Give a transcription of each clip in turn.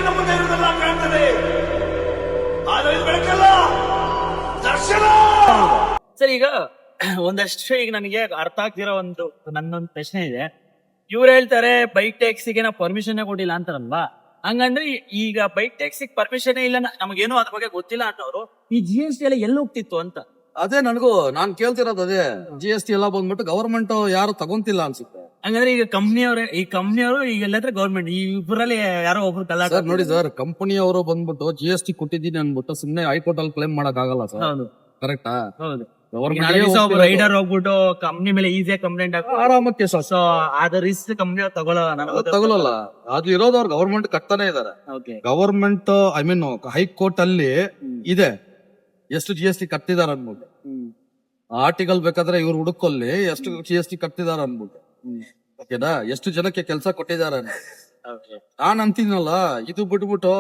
ಕಣ್ಣ ಮುಂದೆ ಇರುವುದೆಲ್ಲ ಕಾಣ್ತದೆ, ಆದರೆ ಇದು ಬೆಳಕಲ್ಲ, ದರ್ಶನ. ಸರ್, ಈಗ ಒಂದಷ್ಟು ಈಗ ನನಗೆ ಅರ್ಥ ಆಗ್ತಿರೋ ನನ್ನೊಂದು ಪ್ರಶ್ನೆ ಇದೆ. ಇವ್ರು ಹೇಳ್ತಾರೆ ಬೈಕ್ ಟ್ಯಾಕ್ಸಿಗೆ ನಾವು ಪರ್ಮಿಷನ್ ಕೊಟ್ಟಿಲ್ಲ ಅಂತಾರಲ್ವಾ, ಹಂಗಂದ್ರೆ ಈಗ ಬೈಕ್ ಟ್ಯಾಕ್ಸಿಗೆ ಪರ್ಮಿಷನ್ ಇಲ್ಲ, ನಮಗೇನು ಅದ್ರ ಬಗ್ಗೆ ಗೊತ್ತಿಲ್ಲ ಅನ್ನೋರು ಈ GST ಎಲ್ಲ ಎಲ್ಲಿ ಹೋಗ್ತಿತ್ತು ಅಂತ. ಅದೇ ನಾನ್ ಕೇಳ್ತಿರೋದು ಅದೇ. GST ಎಲ್ಲ ಬಂದ್ಬಿಟ್ಟು ಗವರ್ಮೆಂಟ್ ಯಾರು ತಗೊಂತಿಲ್ಲ ಅನ್ಸುತ್ತೆ. ಹಂಗಂದ್ರೆ ಈಗ ಕಂಪ್ನಿಯವರು ಈಗ ಎಲ್ಲಾದ್ರೆ ಗೌರ್ಮೆಂಟ್ ಈ ಇಬ್ಬರಲ್ಲಿ ಯಾರೋ ಒಬ್ರು ಕಲಾಟ. ಸರ್ ನೋಡಿ ಸರ್, ಕಂಪನಿಯವರು ಬಂದ್ಬಿಟ್ಟು GST ಕೊಟ್ಟಿದ್ದೀನಿ ಅನ್ಬಿಟ್ಟು ಸುಮ್ನೆ ಹೈಕೋರ್ಟ್ ಅಲ್ಲಿ ಕ್ಲೇಮ್ ಮಾಡಕ್ ಆಗಲ್ಲ ಸರ್. ಹೌದು, ಕರೆಕ್ಟಾ? ಹೌದು. ಗವರ್ಮೆಂಟ್ ರೈಡರ್ ಹೋಗ್ಬಿಟ್ಟು ಕಂಪ್ನಿ ಮೇಲೆ ಈಸಿಯಾಗಿ ಕಂಪ್ಲೇಂಟ್ ಆರಾಮಕ್ಕೆ ಸೊ ಅದ ರಿಸ್ಕ್ ಕಂಪ್ನಿ ತಗೊಳಲ್ಲ. ಅದು ಇರೋದವ್ರು ಗವರ್ಮೆಂಟ್ ಕಟ್ತಾನೆ ಇದಾರೆ. ಗವರ್ಮೆಂಟ್ ಹೈಕೋರ್ಟ್ ಅಲ್ಲಿ ಇದೆ ಎಷ್ಟು GST ಕಟ್ಟಿದಾರ ಅನ್ಬಿಟ್ಟು. ಆರ್ಟಿಕಲ್ ಬೇಕಾದ್ರೆ ಇವ್ರು ಹುಡುಕೊಳ್ಳಿ ಎಷ್ಟು GST ಕಟ್ಟಿದಾರ ಅನ್ಬಿಟ್ಟು. ಓಕೆನಾ? ಎಷ್ಟು ಜನಕ್ಕೆ ಕೆಲಸ ಕೊಟ್ಟಿದಾರ. ನಾನ್ ಅಂತೀನಲ್ಲ, ಇದು ಬಿಟ್ಬಿಟ್ಟು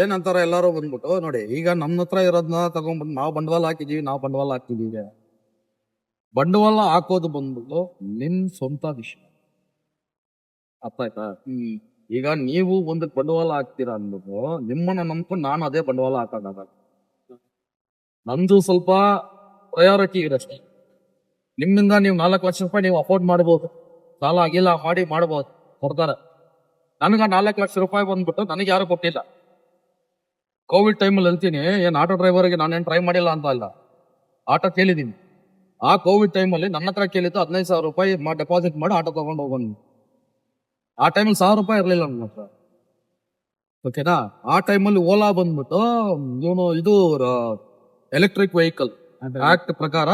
ಏನಂತಾರ ಎಲ್ಲಾರು ಬಂದ್ಬಿಟ್ಟು ನೋಡಿ, ಈಗ ನಮ್ಮ ಹತ್ರ ಇರೋದನ್ನ ತಗೊಂಡ್ಬಂದು ನಾವು ಬಂಡವಾಳ ಹಾಕಿದೀವಿ. ಬಂಡವಾಳ ಹಾಕೋದು ಬಂದ್ಬಿಟ್ಟು ನಿಮ್ ಸ್ವಂತ ವಿಷಯ, ಅರ್ಥ ಆಯ್ತಾ? ಈಗ ನೀವು ಒಂದಕ್ಕೆ ಬಂಡವಾಳ ಹಾಕ್ತೀರಾ ಅಂದ್ಬಿಟ್ಟು ನಿಮ್ಮನ್ನ ನಂಬ್ಕೊಂಡು ನಾನು ಅದೇ ಬಂಡವಾಳ ಹಾಕೋದಾಗ ನಂದು ಸ್ವಲ್ಪ ಪ್ರಯಾರಿಟಿ ಇರಷ್ಟೇ. ನಿಮ್ಮಿಂದ ನೀವು 4 ಲಕ್ಷ ರೂಪಾಯಿ ನೀವು ಅಫೋರ್ಡ್ ಮಾಡ್ಬೋದು, ಸಾಲ ಆಗಿಲ್ಲ ಮಾಡ್ಬೋದು, ಕೊಡ್ತಾರೆ. ನನಗ 4 ಲಕ್ಷ ರೂಪಾಯಿ ಬಂದ್ಬಿಟ್ಟು ನನಗೆ ಯಾರು ಕೊಟ್ಟಿಲ್ಲ. ಕೋವಿಡ್ ಟೈಮಲ್ಲಿ ಹೇಳ್ತೀನಿ, ಏನ್ ಆಟೋ ಡ್ರೈವರ್ಗೆ ನಾನೇನ್ ಟ್ರೈ ಮಾಡಿಲ್ಲ ಅಂತ ಅಲ್ಲ, ಆಟೋ ಕೇಳಿದೀನಿ. ಆ ಕೋವಿಡ್ ಟೈಮಲ್ಲಿ ನನ್ನ ಹತ್ರ ಕೇಳಿದ್ದು 15,000 ರೂಪಾಯಿ ಡೆಪಾಸಿಟ್ ಮಾಡಿ ಆಟೋ ತಗೊಂಡು ಹೋಗೋಣ. ಆ ಟೈಮಲ್ಲಿ 1,000 ರೂಪಾಯಿ ಇರ್ಲಿಲ್ಲ ನನ್ನ ಹತ್ರ. ಓಕೆನಾ? ಆ ಟೈಮಲ್ಲಿ ಓಲಾ ಬಂದ್ಬಿಟ್ಟು ಇದು ಎಲೆಕ್ಟ್ರಿಕ್ ವೆಹಿಕಲ್ ಆಕ್ಟ್ ಪ್ರಕಾರ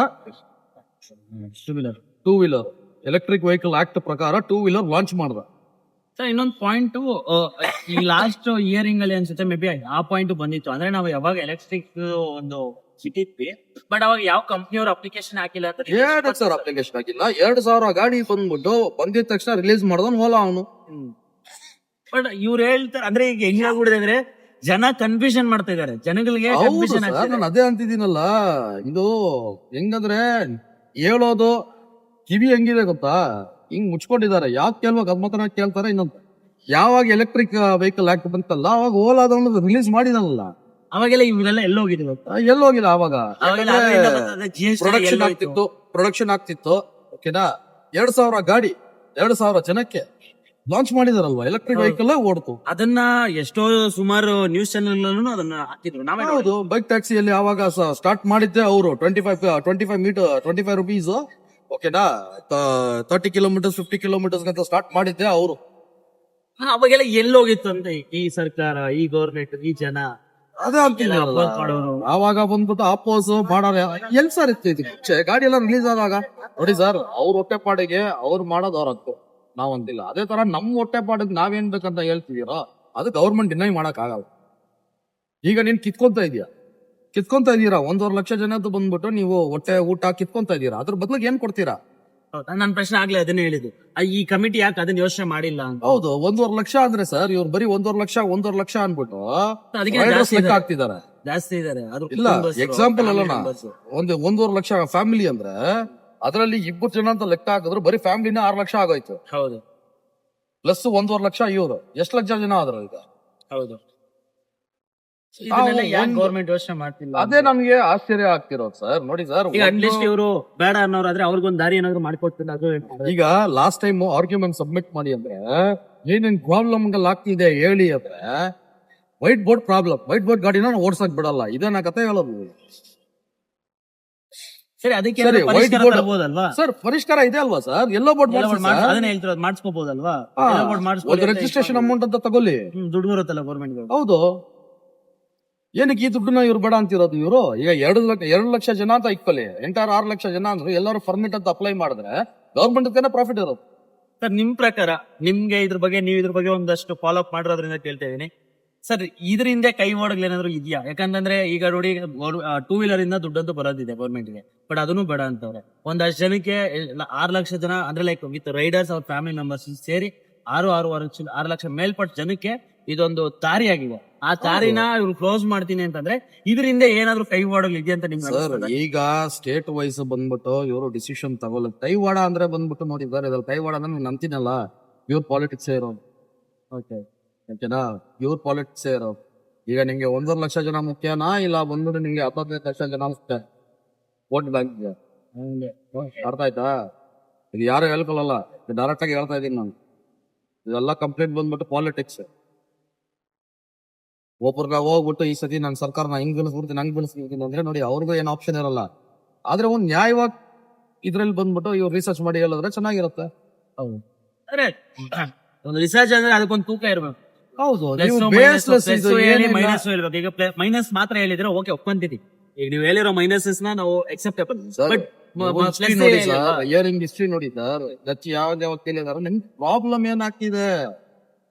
two wheeler electric vehicle act ಪ್ರಕಾರ 2 ವೀಲರ್ ಲಾಂಚ್ ಮಾಡ್ದ. ಸರ್, ಇನ್ನೊಂದು ಪಾಯಿಂಟ್ ಈ ಲಾಸ್ಟ್ ಇಯರಿಂಗ್ ಅಲ್ಲಿ ಅನ್ಸುತ್ತೆ ಮೇ ಬಿ ಆ ಪಾಯಿಂಟ್ ಬಂದಿತ್ತು. ಅಂದ್ರೆ ನಾವು ಯಾವಾಗ ಎಲೆಕ್ಟ್ರಿಕ್ ಒಂದು ಸಿಟಿದ್ವಿ, ಬಟ್ ಅವಾಗ ಯಾವ ಕಂಪ್ನಿಯವ್ರ ಅಪ್ಲಿಕೇಶನ್ ಹಾಕಿಲ್ಲ ಅಂತ. 2,000 ಅಪ್ಲಿಕೇಶನ್ ಹಾಕಿಲ್ಲ, 2,000 ಗಾಡಿ ಬಂದ್ಬಿಟ್ಟು ಬಂದಿದ ತಕ್ಷಣ ರಿಲೀಸ್ ಮಾಡ್ದನ್ ಓಲಾ ಅವನು. ಬಟ್ ಇವ್ರು ಹೇಳ್ತಾರೆ, ಅಂದ್ರೆ ಈಗ ಹೆಂಗಾಗ್ಬಿಡಿದೆ ಅಂದ್ರೆ ಜನ ಕನ್ಫ್ಯೂಷನ್ ಮಾಡ್ತಾ ಇದಾರೆ, ಜನಗಳಿಗೆ ಕನ್ಫ್ಯೂಷನ್ ಆಗ್ತಿದೆ. ನಾನು ಅದೇ ಅಂತಿದ್ದೀನಲ್ಲ, ಇದು ಹೆಂಗಂದ್ರೆ ಹೇಳೋದು ಕಿವಿ ಹೆಂಗಿದೆ ಗೊತ್ತಾ, ಹಿಂಗ್ ಮುಚ್ಕೊಂಡಿದ್ದಾರೆ. ಯಾಕೆ ಕೇಳ್ಬೇಕು ಅದ್ ಮಾತ್ರ ಕೇಳ್ತಾರೆ. ಇನ್ನೊಂದು, ಯಾವಾಗ ಎಲೆಕ್ಟ್ರಿಕ್ ವೆಹಿಕಲ್ ಆಕ್ಟ್ ಬಂತಲ್ಲ ಅವಾಗ ಓಲಾದವನು ರಿಲೀಸ್ ಮಾಡಿದನಲ್ಲ, ಅವಾಗೆಲ್ಲ ಇವರೆಲ್ಲ ಎಲ್ಲೋಗಿದ್ರು ಗೊತ್ತಾ? ಎಲ್ಲೋಗಿಲ್ಲ. ಅವಾಗ ಪ್ರೊಡಕ್ಷನ್ ಆಗ್ತಿತ್ತು. ಓಕೆನಾ? 2,000 ಗಾಡಿ 2,000 ಜನಕ್ಕೆ ಲಾಂಚ್ ಮಾಡಿದಾರಲ್ವಾ, ಎಲೆಕ್ಟ್ರಿಕ್ ವೆಹಿಕಲ್ ಓಡ್ತು. ಅದನ್ನ ಎಷ್ಟೋ ಸುಮಾರು ನ್ಯೂಸ್ ಚಾನೆಲ್ ಅದನ್ನ ಹಾಕಿದ್ರು. ಹೌದು, ಬೈಕ್ ಟ್ಯಾಕ್ಸಿಯಲ್ಲಿ ಆವಾಗ ಸ್ಟಾರ್ಟ್ ಮಾಡಿದ್ದೆ ಅವರು 25 ರುಪೀಸ್. ಓಕೆನಾ? 30 ಕಿಲೋಮೀಟರ್ಸ್ 50 ಕಿಲೋಮೀಟರ್ಸ್ ಅಂತ ಸ್ಟಾರ್ಟ್ ಮಾಡಿದ್ದೆ ಅವರು. ಅವಾಗೆಲ್ಲ ಎಲ್ಲೋಗಿತ್ತು ಅಂತ ಈ ಸರ್ಕಾರ, ಈ ಗೌರ್ಮೆಂಟ್, ಈ ಜನ ಅದೇ ಅಂತೀನಿ. ಆವಾಗ ಬಂದ್ಬಿಟ್ಟು ಅಪೋಸ್ ಮಾಡಾರ ಎಲ್ ಸರ್ ಇತ್ತು ಗಾಡಿ ಎಲ್ಲ ರಿಲೀಸ್ ಆದಾಗ. ನೋಡಿ ಸರ್, ಅವ್ರ ಹೊಟ್ಟೆಪಾಡಿಗೆ ಅವ್ರು ಮಾಡೋದು ಅವ್ರ ಹಕ್ಕು, ನಾವ್ ಅಂತಿಲ್ಲ. ಅದೇ ತರ ನಮ್ ಹೊಟ್ಟೆಪಾಡಿಗೆ ನಾವೇನ್ ಬೇಕಂತ ಹೇಳ್ತಿದೀರೋ ಅದು ಗೌರ್ಮೆಂಟ್ ಡಿನೈ ಮಾಡಕ್ ಆಗಲ್ಲ. ಈಗ ನೀನ್ ಕಿತ್ಕೊಂತ ಇದೀರಾ 1.5 ಲಕ್ಷ ಜನದ್ದು ಬಂದ್ಬಿಟ್ಟು ನೀವು ಹೊಟ್ಟೆ ಊಟ ಕಿತ್ಕೊಂತ ಇದೀರಾ, ಅದ್ರ ಬದಲಿಗೆ ಏನ್ ಕೊಡ್ತೀರಾ? ನನ್ನ ಪ್ರಶ್ನೆ ಆಗ್ಲೇ ಅದನ್ನೇ ಹೇಳಿದ್ದು, ಈ ಕಮಿಟಿ ಯಾಕೆ ಅದನ್ನ ಯೋಚನೆ ಮಾಡಿಲ್ಲ ಅಂತ. ಹೌದು, 1.5 ಲಕ್ಷ ಅಂದ್ರೆ ಸರ್ ಇವ್ರು ಬರೀ 1.5 ಲಕ್ಷ ಅನ್ಬಿಟ್ಟು ಆಗ್ತಿದ್ದಾರೆ, ಜಾಸ್ತಿ ಇದಾರೆ. ಇಲ್ಲ ಎಕ್ಸಾಂಪಲ್ ಅಲ್ಲಣ್ಣ, 1.5 ಲಕ್ಷ ಫ್ಯಾಮಿಲಿ ಅಂದ್ರೆ ಅದರಲ್ಲಿ 2 ಜನ ಅಂತ ಲೆಕ್ಕ ಹಾಕಿದ್ರು ಬರೀ ಫ್ಯಾಮಿಲಿನ 6 ಲಕ್ಷ ಆಗೋಯ್ತು. ಹೌದು, ಪ್ಲಸ್ 1.5 ಲಕ್ಷ ಇವ್ರು ಎಷ್ಟು ಲಕ್ಷ ಜನ ಆದ್ರು ಈಗ. ಹೌದು, ಗೌರ್ಮೆಂಟ್ ಯೋಚನೆ ಮಾಡ್ತಿಲ್ಲ. ಅದೇ ನಮ್ಗೆ ಆಶ್ಚರ್ಯ ಆಗ್ತಿರೋದು ಸರ್. ನೋಡಿ ಸರ್, ಅಟ್ಲೀಸ್ಟ್ ಇವರು ಬೇಡ ಅನ್ನೋರಾದ್ರೆ ಅವ್ರಿಗೊಂದು ದಾರಿ ಏನಾದ್ರು ಮಾಡ್ಕೊಡ್ತಿಲ್ಲ. ಅದು ಈಗ ಲಾಸ್ಟ್ ಟೈಮ್ ಆರ್ಗ್ಯುಮೆಂಟ್ ಸಬ್ಮಿಟ್ ಮಾಡಿ ಅಂದ್ರೆ ಏನೇನ್ ಪ್ರಾಬ್ಲಮ್ ಆಗ್ತಿದೆ ಹೇಳಿ ಅಂದ್ರೆ, white board problem, white board ಗಾಡಿನ ಓಡ್ಸಕ್ ಬಿಡಲ್ಲ, ಇದೇನ ಕತೆ ಹೇಳೋದು. ಸರಿ, ಅದಕ್ಕೆ ಸರ್ ಪರಿಷ್ಕಾರ ಇದೆ ಅಲ್ವಾ ಸರ್? ಎಲ್ಲೋ ಬೋರ್ಡ್ ಅದನ್ನ ಹೇಳ್ತಿರೋದು ಮಾಡಿಸ್ಕೋಬಹುದಲ್ವಾ? ರಿಜಿಸ್ಟ್ರೇಷನ್ ಅಮೌಂಟ್ ಅಂತ ತಗೊಳ್ಳಿ, ದುಡ್ಡು ಬರುತ್ತಲ್ಲ ಗೌರ್ಮೆಂಟ್. ಹೌದು, ಏನಕ್ಕೆ ಈ ದುಡ್ಡನ್ನ ಇವ್ರು ಬೇಡ ಅಂತಿರೋದು? ಇವರು ಈಗ 2 ಲಕ್ಷ ಜನ ಅಂತ ಇಕ್ಕೊಳ್ಳಿ, 6 ಲಕ್ಷ ಜನ ಅಂದ್ರೆ ಎಲ್ಲರೂ ಪರ್ಮಿಟ್ ಅಂತ ಅಪ್ಲೈ ಮಾಡಿದ್ರೆ ಗೌರ್ಮೆಂಟ್ ಪ್ರಾಫಿಟ್ ಇರೋದು. ಸರ್, ನಿಮ್ ಪ್ರಕಾರ ನಿಮ್ಗೆ ಇದ್ರ ಬಗ್ಗೆ ಒಂದಷ್ಟು ಫಾಲೋ ಅಪ್ ಮಾಡಿರೋದ್ರಿಂದ ಕೇಳ್ತಾ ಇದೀನಿ ಸರ್, ಇದರಿಂದ ಕೈ ಓಡಗ್ಲೇನಾದ್ರು ಇದೆಯಾ? ಯಾಕಂತಂದ್ರೆ ಈಗ ನೋಡಿ 2 ವೀಲರ್ ಇಂದ ದುಡ್ಡಂತೂ ಬರೋದಿದೆ ಗೌರ್ಮೆಂಟ್ಗೆ, ಬಟ್ ಅದನ್ನು ಬೇಡ ಅಂತವ್ರೆ. ಒಂದಷ್ಟು ಜನಕ್ಕೆ 6 ಲಕ್ಷ ಜನ ಅಂದ್ರೆ ಲೈಕ್ ವಿತ್ ರೈಡರ್ಸ್ ಅವ್ರ ಫ್ಯಾಮಿಲಿ ಮೆಂಬರ್ಸ್ ಸೇರಿ 6 ಲಕ್ಷ ಮೇಲ್ಪಟ್ಟ ಜನಕ್ಕೆ ಇದೊಂದು ದಾರಿ ಆಗಿದೆ. ಆ ದಾರಿನ ಇವ್ರು ಕ್ಲೋಸ್ ಮಾಡ್ತೀನಿ ಅಂತಂದ್ರೆ ಇದರಿಂದ ಏನಾದ್ರು ಕೈವಾಡ ಇದೆಯಾ ಅಂತ ನಿಮ್ಗೆ? ಈಗ ಸ್ಟೇಟ್ ವೈಸ್ ಬಂದ್ಬಿಟ್ಟು ಇವರು ಡಿಸಿಷನ್ ತಗೊಳ್ಳ. ಕೈವಾಡ ಅಂದ್ರೆ ಬಂದ್ಬಿಟ್ಟು ನೋಡಿದ್ದಾರೆ, ಕೈವಾಡ ಅಂದ್ರೆ ನಂಬ್ತೀನಲ್ಲ, ಇವ್ರು ಪಾಲಿಟಿಕ್ಸ್ ಇರೋದು. ಓಕೆ, ಓಕೆನಾ, ಪ್ಯೂರ್ ಪಾಲಿಟಿಕ್ಸ್ ಇರೋ. ಈಗ ನಿಮ್ಗೆ 1.5 ಲಕ್ಷ ಜನ ಮುಖ್ಯನಾ ಇಲ್ಲ ಬಂದ್ಬಿಟ್ಟು ನಿಮ್ಗೆ 15 ಲಕ್ಷ ಜನ ಮುಖ್ಯ ವೋಟ್ ಬ್ಯಾಂಕ್ಗೆ? ಅರ್ಥ ಆಯ್ತಾ? ಇದು ಯಾರು ಹೇಳ್ಕೊಳಲ್ಲ, ಡೈರೆಕ್ಟ್ ಆಗಿ ಹೇಳ್ತಾ ಇದೀನಿ ನಾನು. ಇದೆಲ್ಲ ಕಂಪ್ಲೇಂಟ್ ಬಂದ್ಬಿಟ್ಟು ಪಾಲಿಟಿಕ್ಸ್. ಒಬ್ಬರ್ಗ ಹೋಗ್ಬಿಟ್ಟು ಈ ಸತಿ ನಾನು ಸರ್ಕಾರನ ಹಿಂಗ್ ಬೆಳೆಸ್ಬಿಡ್ತೀನಿ ಹಂಗ್ ಬೆಳೆಸ್ಬಿಡ್ತೀನಿ ಅಂದ್ರೆ ನೋಡಿ ಅವ್ರಿಗೂ ಏನು ಆಪ್ಷನ್ ಇರಲ್ಲ. ಆದ್ರೆ ಒಂದ್ ನ್ಯಾಯವಾಗಿ ಇದ್ರಲ್ಲಿ ಬಂದ್ಬಿಟ್ಟು ಇವ್ರು ರಿಸರ್ಚ್ ಮಾಡಿ ಹೇಳಿದ್ರೆ ಚೆನ್ನಾಗಿರುತ್ತೆ. ಹೌದು, ಅಂದ್ರೆ ಒಂದು ರಿಸರ್ಚ್ ಅಂದ್ರೆ ಅದಕ್ಕೊಂದು ತೂಕ ಇರ್ಬೇಕು. ಹೌದು, ಮೈನಸ್ ಹೇಳ್ಬೇಕು. ಈಗ ಮೈನಸ್ ಮಾತ್ರ ಹೇಳಿದ್ರೆ ಓಕೆ ಒಪ್ಕೊಂತೀವಿ. ಈಗ ನೀವು ಹೇಳಿರೋ ಮೈನಸಸ್ ನಾವು ಎಕ್ಸೆಪ್ಟೇಬಲ್. ಬಟ್ ಇಯರಿಂಗ್ ಹಿಸ್ಟ್ರಿ ನೋಡಿ ಸರ್, ಯಾವ್ದು ಕೇಳಿದಾರೆ ನಿಮ್ಗೆ ಪ್ರಾಬ್ಲಮ್ ಏನಾಗ್ತಿದೆ.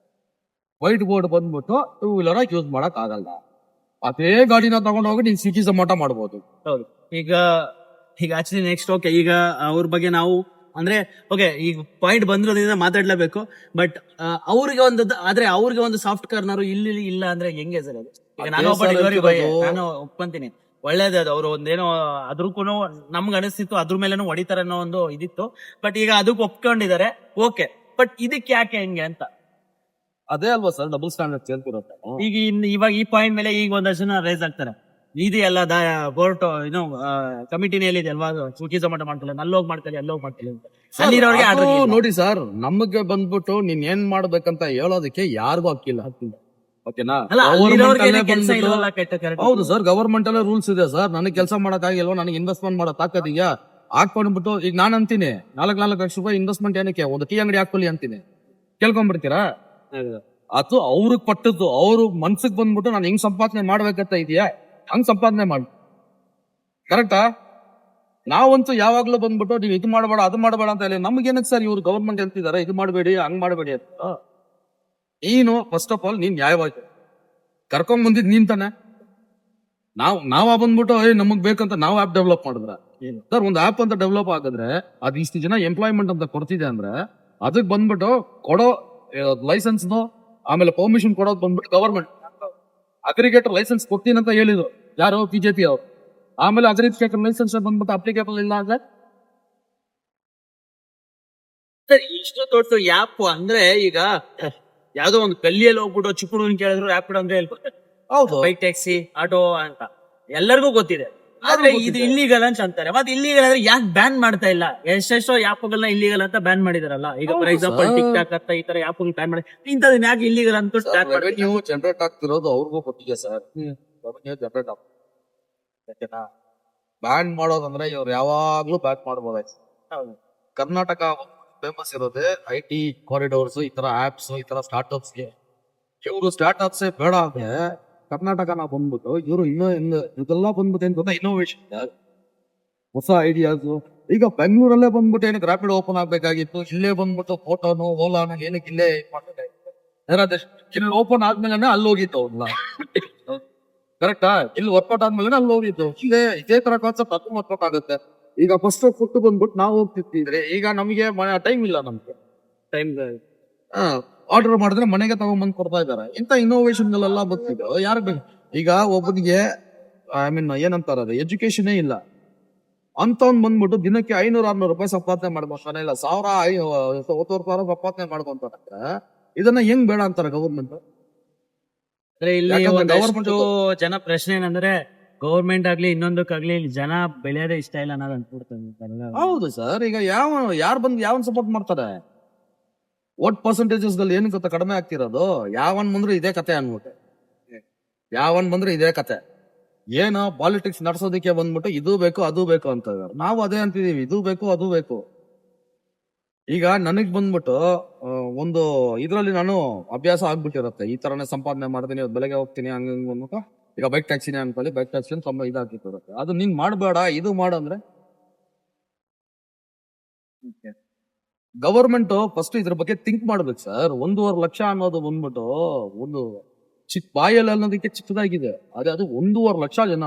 ವೈಟ್ ಬೋರ್ಡ್ ಬಂದ್ಬಿಟ್ಟು 2 ವೀಲರ್ ಯೂಸ್ ಮಾಡಕ್ ಆಗಲ್ಲ. ಅದೇ ಗಾಡಿನ ತಗೊಂಡೋಗಿ ನೀನ್ ಸಿಟಿ ಮಠ ಮಾಡ್ಬೋದು. ಹೌದು, ಈಗ ಆಕ್ಚುಲಿ ನೆಕ್ಸ್ಟ್ ಓಕೆ, ಈಗ ಅವ್ರ ಬಗ್ಗೆ ನಾವು ಅಂದ್ರೆ ಓಕೆ, ಈಗ ಪಾಯಿಂಟ್ ಬಂದಿರೋದ್ರಿಂದ ಮಾತಾಡ್ಲೇಬೇಕು. ಬಟ್ ಅವ್ರಿಗೆ ಒಂದು ಆದ್ರೆ ಅವ್ರಿಗೆ ಒಂದು ಸಾಫ್ಟ್ ಕಾರ್ನರ್ ಇಲ್ಲಿ ಇಲ್ಲ ಅಂದ್ರೆ ಹೆಂಗೆ ಸರ್ ಅದು? ಈಗ ನಾನು ಒಬ್ಬ ಡೆಲಿವರಿ ಬಾಯ್, ನಾನು ಒಪ್ಕೊಂತೀನಿ, ಒಳ್ಳೇದೇ ಅದು. ಅವ್ರು ಒಂದೇನೋ ಅದ್ರಕ್ಕೂ ನಮ್ಗೆ ಅನಿಸ್ತಿತ್ತು ಅದ್ರ ಮೇಲೇನು ಹೊಡಿತಾರೆ ಅನ್ನೋ ಒಂದು ಇದಿತ್ತು. ಬಟ್ ಈಗ ಅದಕ್ಕೆ ಒಪ್ಕೊಂಡಿದ್ದಾರೆ, ಓಕೆ. ಬಟ್ ಇದಕ್ಕೆ ಯಾಕೆ ಹೆಂಗೆ ಅಂತ ಅದೇ ಅಲ್ವಾ ಸರ್ ಡಬಲ್ ಸ್ಟ್ಯಾಂಡರ್ಡ್ ಸೇರ್ತಿರುತ್ತೆ. ಈಗ ಇವಾಗ ಈ ಪಾಯಿಂಟ್ ಮೇಲೆ ಈಗ ಒಂದಷ್ಟು ಜನ ರೈಸ್ ಆಗ್ತಾರೆ. ಇದೆಯಲ್ಲ ಬೋರ್ಟ್ ಏನೋ ಕಮಿಟಿನ ಹೇಳಿದೆ ಅಲ್ವಾ, ಸೂಚಿ ಜಮಾಟ ಮಾಡ್ಕೊಳ್ಳಿ, ಅಲ್ಲೋಗಿ ಮಾಡ್ಕೊಳ್ಳಿ ಅಲ್ಲೋಗಿ ಮಾಡ್ಕೊಳ್ಳಿ ಅಂತ. ಅಲ್ಲಿರೋರಿಗೆ ಅದು ನೋಡಿ ಸರ್, ನಮಗೆ ಬಂದ್ಬಿಟ್ಟು ನೀನ್ ಏನ್ ಮಾಡ್ಬೇಕಂತ ಹೇಳೋದಕ್ಕೆ ಯಾರಿಗೂ ಹಕ್ಕಿಲ್ಲ. ಓಕೆನಾ? ಹೌದು ಸರ್, ಗವರ್ಮೆಂಟ್ ಅಲ್ಲೇ ರೂಲ್ಸ್ ಇದೆ ಸರ್. ನನಗೆ ಕೆಲಸ ಮಾಡಕ್ ಆಗಿಲ್ವಾ, ನನಗೆ ಇನ್ವೆಸ್ಟ್ಮೆಂಟ್ ಮಾಡೋ ತಾಕತ್ತೀಗ ಹಾಕೊಂಡ್ಬಿಟ್ಟು ಈಗ ನಾನು ಅಂತೀನಿ 4 ಲಕ್ಷ ರೂಪಾಯಿ ಇನ್ವೆಸ್ಟ್ಮೆಂಟ್ ಏನಕ್ಕೆ, ಒಂದು ಟೀ ಅಂಗಡಿ ಹಾಕೊಳ್ಳಿ ಅಂತೀನಿ, ಕೇಳ್ಕೊಂಡ್ಬಿಡ್ತೀರಾ? ಅದು ಅವ್ರಿಗೆ ಪಟ್ಟದ್ದು, ಅವ್ರು ಮನ್ಸಿಗೆ ಬಂದ್ಬಿಟ್ಟು ನಾನು ಹೆಂಗ್ ಸಂಪಾದನೆ ಮಾಡ್ಬೇಕಂತ ಇದೆಯಾ ಹಂಗ್ ಸಂಪಾದನೆ ಮಾಡಿ. ಕರೆಕ್ಟಾ? ನಾವಂತೂ ಯಾವಾಗ್ಲೂ ಬಂದ್ಬಿಟ್ಟು ನೀವು ಇದು ಮಾಡಬೇಡ ಅದು ಮಾಡಬೇಡ ಅಂತ ಹೇಳಿ ನಮ್ಗೇನಕ್ಕೆ ಸರ್ ಇವ್ರು ಗವರ್ಮೆಂಟ್ ಹೇಳ್ತಿದಾರೆ ಇದು ಮಾಡಬೇಡಿ ಹಂಗ್ ಮಾಡಬೇಡಿ ಅಂತ. ನೀನು ಫಸ್ಟ್ ಆಫ್ ಆಲ್ ನೀನ್ ನ್ಯಾಯವಾಗಿ ಕರ್ಕೊಂಡ್ ಬಂದಿದ್ ನೀನ್ ತಾನೆ. ನಾವ್ ಬಂದ್ಬಿಟ್ಟು ನಮಗ್ ಬೇಕಂತ ನಾವ್ ಆಪ್ ಡೆವಲಪ್ ಮಾಡಿದ್ರ ಸರ್. ಒಂದ್ ಆಪ್ ಅಂತ ಡೆವಲಪ್ ಆಗಿದ್ರೆ ಅದ್ ಇಷ್ಟು ಜನ ಎಂಪ್ಲಾಯ್ಮೆಂಟ್ ಅಂತ ಕೊಡ್ತಿದೆ ಅಂದ್ರೆ ಅದಕ್ ಬಂದ್ಬಿಟ್ಟು ಕೊಡೋ ಲೈಸೆನ್ಸ್ ಆಮೇಲೆ ಪರ್ಮಿಷನ್ ಕೊಡೋದು ಬಂದ್ಬಿಟ್ಟು ಗವರ್ಮೆಂಟ್. ಅಗ್ರಿಗೇಟರ್ ಲೈಸೆನ್ಸ್ ಕೊಡ್ತೀನಿ ಅಂತ ಹೇಳಿದ್ರು ಯಾರು, ಬಿಜೆಪಿ ಅವ್ರು. ಆಮೇಲೆ ಅಗ್ರಿಗೇಟರ್ ಲೈಸೆನ್ಸ್ ಬಂದ್ಬಿಟ್ಟು ಅಪ್ಲಿಕೇಬಲ್ ಇಲ್ಲ ಅಂದ್ರೆ ಸರ್ ಇಷ್ಟು ದೊಡ್ಡ ಆ್ಯಪ್ ಅಂದ್ರೆ ಈಗ ಯಾವ್ದೋ ಒಂದು ಗಲ್ಲಿಯಲ್ಲಿ ಹೋಗ್ಬಿಟ್ಟು ಚಿಕ್ಕ ಹುಡುಗನ್ ಕೇಳಿದ್ರು ರ್ಯಾಪಿಡ್ ಅಂದ್ರೆ ಹೇಳ್ಬೋದು. ಹೌದು, ಬೈಕ್ ಟ್ಯಾಕ್ಸಿ ಆಟೋ ಅಂತ ಎಲ್ಲರಿಗೂ ಗೊತ್ತಿದೆ. ಆದ್ರೆ ಇದು ಇಲ್ಲಿಗಲ್ ಅಂತ ಅಂತಾರೆ. ಮತ್ತೆ ಇಲ್ಲಿಗಲ್ ಅಂದ್ರೆ ಯಾಕೆ ಬ್ಯಾನ್ ಮಾಡ್ತಾ ಇಲ್ಲ? ಎಷ್ಟೆಷ್ಟೋ ಆ್ಯಪ್ಗಳನ್ನ ಇಲ್ಲಿಗಲ್ ಅಂತ ಬ್ಯಾನ್ ಮಾಡಿದಾರಲ್ಲ. ಈಗ ಫಾರ್ ಎಕ್ಸಾಂಪಲ್ ಟಿಕ್ ಟಾಕ್ ಅಂತ ಈ ತರ ಆ್ಯಪ್ ಬ್ಯಾನ್ ಮಾಡಿ ಇಂಥದನ್ನ ಯಾಕೆ ಇಲ್ಲಿಗಲ್ ಅಂತ ರೆವೆನ್ಯೂ ಜನರೇಟ್ ಆಗ್ತಿರೋದು ಅವ್ರಿಗೂ ಗೊತ್ತಿದೆ ಸರ್. ರೆವೆನ್ಯೂ ಜನರೇಟ್ ಆಗ್ತದೆ. ಬ್ಯಾನ್ ಮಾಡೋದಂದ್ರೆ ಇವ್ರು ಯಾವಾಗ್ಲೂ ಬ್ಯಾನ್ ಮಾಡ್ಬೋದಾಯ್ತು. ಕರ್ನಾಟಕ ಫೇಮಸ್ ಇರೋದೇ IT ಕಾರಿಡೋರ್ಸ್, ಈ ತರ ಆಪ್ಸ್, ಈ ತರ ಸ್ಟಾರ್ಟ್ಅಪ್ಸ್ಗೆ. ಇವರು ಸ್ಟಾರ್ಟ್ಅಪ್ಸ್ ಬೇಡ ಅಂದ್ರೆ ಕರ್ನಾಟಕನ ಬಂದ್ಬಿಟ್ಟು ಇವರು ಇದೆಲ್ಲ ಬಂದ್ಬಿಟ್ಟು ಏನ್ ಗೊತ್ತಾ, ಇನ್ನೋವೇಷನ್, ಹೊಸ ಐಡಿಯಾಸ್. ಈಗ ಬೆಂಗಳೂರಲ್ಲೇ ಬಂದ್ಬಿಟ್ಟು ಏನಕ್ಕೆ ರ್ಯಾಪಿಡ್ ಓಪನ್ ಆಗ್ಬೇಕಾಗಿತ್ತು, ಇಲ್ಲೇ ಬಂದ್ಬಿಟ್ಟು ಫೋಟೋನು ಓಲಾನು ಏನಕ್ಕೆ ಇಲ್ಲೇ ಇಲ್ಲಿ ಓಪನ್ ಆದ್ಮೇಲೆ ಅಲ್ಲಿ ಹೋಗಿತ್ತು ಅವ್ರಲ್ಲ. ಕರೆಕ್ಟಾ? ಇಲ್ಲಿ ವರ್ಕೌಟ್ ಆದ್ಮೇಲೆ ಅಲ್ಲಿ ಹೋಗಿತ್ತು. ಇದೇ ತರ ಕಾನ್ಸೆಪ್ಟ್ ಅದು ವರ್ಕೌಟ್ ಆಗುತ್ತೆ. ಈಗ ಫಸ್ಟ್ ಫುಡ್ ಬಂದ್ಬಿಟ್ಟು ನಾವು ಹೋಗ್ತಿದ್ರೆ ಈಗ ನಮಗೆ ಟೈಮ್ ಇಲ್ಲ, ನಮ್ಗೆ ಟೈಮ್ ಆರ್ಡರ್ ಮಾಡಿದ್ರೆ ಮನೆಗೆ ತಗೊಂಡ್ಬಂದ್ ಕೊಡ್ತಾ ಇದಾರೆ. ಇಂತ ಇನ್ನೋವೇಷನ್ ಗಳೆಲ್ಲ ಬರ್ತಿದೆ. ಯಾರು ಬೇಕು? ಈಗ ಒಬ್ಬನಿಗೆ ಏನಂತಾರ ಎಜುಕೇಶನ್ ಇಲ್ಲ ಅಂತ ಬಂದ್ಬಿಟ್ಟು ದಿನಕ್ಕೆ 500-600 ರೂಪಾಯಿ ಸಂಪಾದನೆ ಮಾಡ್ಕೊಂತಾನೆ, ಇಲ್ಲ 1000-50,000 ಸಂಪಾದನೆ ಮಾಡ್ಕೊಂತಾರ. ಇದನ್ನ ಹೆಂಗ್ ಬೇಡ ಅಂತಾರ ಗವರ್ಮೆಂಟ್? ಗವರ್ಮೆಂಟ್ ಜನ ಪ್ರಶ್ನೆ ಏನಂದ್ರೆ ಗವರ್ಮೆಂಟ್ ಆಗ್ಲಿ ಇನ್ನೊಂದಕ್ಕಾಗ್ಲಿ ಜನ ಬೆಳೆಯೋದೇ ಇಷ್ಟ ಇಲ್ಲ ಅನ್ನೋದು ಅನ್ಕೊಡ್ತಾರೆ. ಹೌದು ಸರ್, ಈಗ ಯಾರು ಸಪೋರ್ಟ್ ಮಾಡ್ತಾರೆ? ವೋಟ್ ಪರ್ಸೆಂಟೇಜಸ್ ಗಳು ಏನು ಗೊತ್ತಾ ಕಡಿಮೆ ಆಗ್ತಿರೋದು? ಯಾವನ್ ಬಂದ್ರು ಇದೇ ಕತೆ ಅನ್ಬಿಟ್ಟು, ಯಾವನ್ ಬಂದ್ರು ಇದೇ ಕತೆ. ಏನು ಪಾಲಿಟಿಕ್ಸ್ ನಡ್ಸೋದಕ್ಕೆ ಬಂದ್ಬಿಟ್ಟು ಇದು ಬೇಕು ಅದು ಬೇಕು ಅಂತ ನಾವು ಅದೇ ಅಂತಿದೀವಿ, ಇದು ಬೇಕು ಅದು ಬೇಕು. ಈಗ ನನಗ್ ಬಂದ್ಬಿಟ್ಟು ಒಂದು ಇದ್ರಲ್ಲಿ ನಾನು ಅಭ್ಯಾಸ ಆಗ್ಬಿಟ್ಟಿರುತ್ತೆ, ಈ ತರನೇ ಸಂಪಾದನೆ ಮಾಡ್ತೀನಿ, ಬೆಳಗ್ಗೆ ಹೋಗ್ತೀನಿ ಹಂಗ ಬಂದ್ಬಿಟ್ಟು. ಈಗ ಬೈಕ್ ಟ್ಯಾಕ್ಸಿನೇ ಅನ್ಕೊಳ್ಳಿ, ಬೈಕ್ ಟ್ಯಾಕ್ಸಿ ತುಂಬ ಇದಾಗ್ತಿರುತ್ತೆ. ಅದು ನೀನ್ ಮಾಡ್ಬೇಡ ಇದು ಮಾಡಂದ್ರೆ ಗವರ್ಮೆಂಟ್ ಫಸ್ಟ್ ಇದ್ರ ಬಗ್ಗೆ ಥಿಂಕ್ ಮಾಡ್ಬೇಕು ಸರ್. 1.5 ಲಕ್ಷ ಅನ್ನೋದು ಬಂದ್ಬಿಟ್ಟು ಒಂದು ಬಾಯಲ್ಲಿ ಅನ್ನೋದಕ್ಕೆ ಚಿಕ್ಕದಾಗಿದೆ. ಅದು 1.5 ಲಕ್ಷ ಜನ.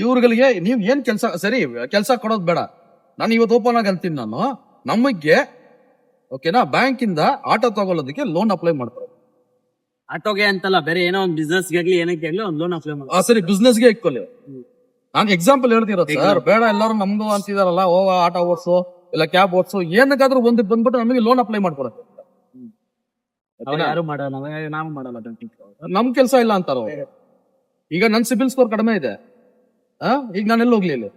ಇವ್ರಿಗೆ ನೀವ್ ಏನ್ ಕೆಲ್ಸ ಕೊಡೋದ್ ಬೇಡ. ನಾನು ಇವತ್ತು ಓಪನ್ ಆಗಿ ಅಂತೀನಿ, ನಾನು ನಮಗೆ ಓಕೆನಾ ಬ್ಯಾಂಕ್ ಇಂದ ಆಟೋ ತಗೊಳ್ಳೋದಕ್ಕೆ ಲೋನ್ ಅಪ್ಲೈ ಮಾಡ್ತಾರೆ. ಆಟೋಗೆ ಅಂತಲ್ಲ, ಬೇರೆ ಏನೋ ಒಂದು ಬಿಸ್ನೆಸ್ ಆಗ್ಲಿ ಏನಕ್ಕೆ ಆಗ್ಲಿ ಒಂದು ಲೋನ್ ಅಪ್ಲೈ ಮಾಡಿ. ಸರಿ, ಬಿಸ್ನೆಸ್ ಗೆ ಇಟ್ಕೊಳ್ಳಿ. ನಾನು ಎಕ್ಸಾಂಪಲ್ ಹೇಳ್ತಿರೋದು ಸರ್. ಬೇಡ ಎಲ್ಲರೂ ನಮ್ದು ಅಂತಿದಾರಲ್ಲ, ಆಟೋ ಓಡಿಸು ಇಲ್ಲ ಕ್ಯಾಬ್ ಓಡಿಸು ಏನಕ್ಕಾದ್ರೂ ಬಂದ್ಬಿಟ್ಟು ನಮಗೆ ಲೋನ್ ಅಪ್ಲೈ ಮಾಡ್ಕೊಡತ್ತೆ. ಅವಾಗ ಯಾರು ಮಾಡಲ್ಲ, ನಾವು ಮಾಡಲ್ಲ 20 crore. ನಮ್ ಕೆಲ್ಸ ಇಲ್ಲ ಅಂತಾರ ಅವ್ರು. ಈಗ ನನ್ ಸಿಬಿಲ್ ಸ್ಕೋರ್ ಕಡಿಮೆ ಇದೆ, ಈಗ ನಾನು ಎಲ್ಲಿ ಹೋಗ್ಲಿ ಇಲ್ಲಿ?